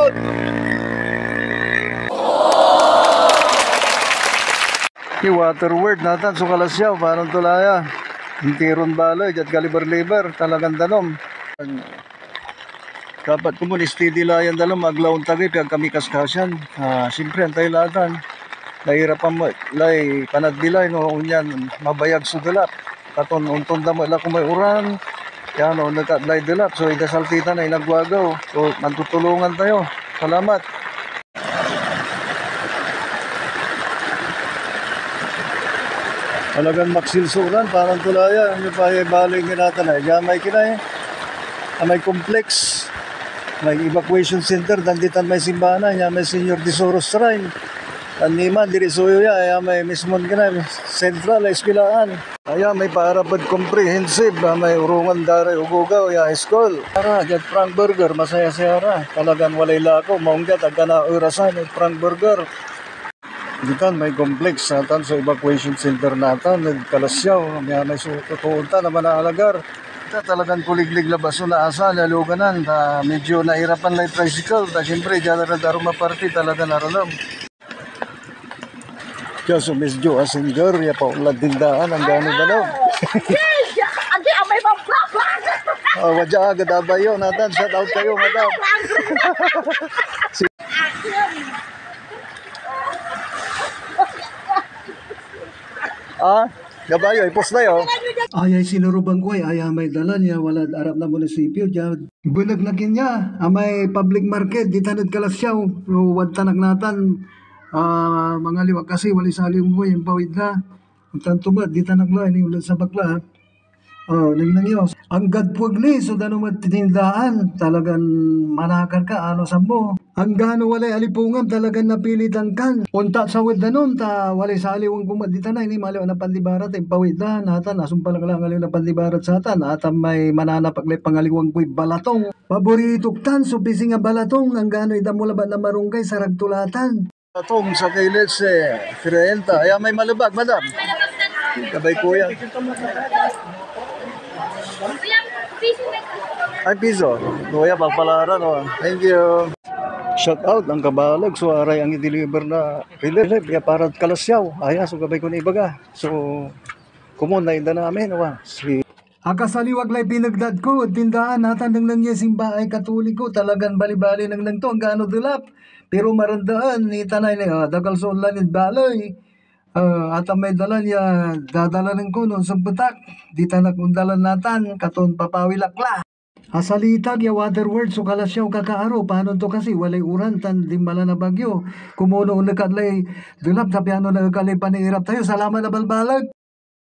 out! Yung water word natin, so kalasyaw, parang tulaya. Hintiron baloy, at kaliber-liber, talagang danom. Dapat kumun steady layan dalam aglaon tagay pag kami kaskasyan. Siyempre antay latan. Nahirapan mo lay panagbilay no unyan mabayag sudalap. Katon unton damo la kumay uran. Yan no nagkadlay dalap. So idasaltitan ay nagwagaw. So mantutulungan tayo. Salamat. Talagang maksilsuran parang tulaya. Ano pa baling kinatan ay gamay kinay. May complex. May evacuation center, danditan may simbahan niya, may Senior Disoros Shrine. Taniman, diri suyo ya, may mismon ka na, central, eskilaan. Kaya may parapad comprehensive, may urungan daray ugugaw, ya high school. Para, dyan Frank Burger, masaya-sayara. Talagang walay lako, maunggat, agka na urasan, Frank Burger. Ditan may complex natin sa evacuation center natin, nagkalasyaw, may sututunta naman na alagar. Talagang kuliglig labaso na asa, laluganan, medyo nahirapan lang tricycle, siyempre dyan na daruma party talaga naralam. Kaya so medyo asinger, ya pa ulang tindaan, ang gano'n dalaw. Wadya agad abayo natin, shout out kayo madam. Gabayo, ipos na yun. Ay sinurubang ko ay may dala niya, wala arap na munisipyo dyan. Bunag na kinya, may public market, di tanod kalasyaw, wad tanak natan, mga liwag kasi, wali saling mo yung pawid na. Ang tantumat, di tanak na, ini ulit sa bakla. Nang yun. Ang gadpwag ni, so gano'n matitindaan, talagang manakar ka, ano sa mo. Ang gano'n walay alipungan, talagang napilitan kan. Unta sa wad na nun, walay sa aliwang kumadita na, ini maliw na pandibarat, pawid na, natan, asumpalang lang aliw na pandibarat sa atan, at may mananapaglay pangaliwang kuy balatong. Paboritok tan, so pisi nga balatong, ang gano'n idamula ba na marunggay sa ragtulatan. Balatong sa kailis, 30, ay may malabag, madam. Kabay kuya. Ay, piso. Kuya, pagpalaran. Thank you. Shout out ang kabalag. So, aray ang i-deliver na pilip. Kaya para kalasyaw. Aya, so gabay ko na ibaga. So, kumun na inda namin. Akasaliwag lay pinagdad ko. Tindahan natin ng nangyay simba ay katoliko. Talagang bali-bali ng lang to. Ang gano dulap. Pero marandaan. Itanay na. Dagal so lanid balay. At may dala niya, dadalanan ko noon sa butak. Di tanak undalan natan, katon papawilakla. Asalitag ya water word, so kalasyaw kakaaro. Paano to kasi, walay uran, tan di mala na bagyo. Kumuno unakadlay, dulap, tapi ano nagkalay panihirap tayo. Salamat na balbalag.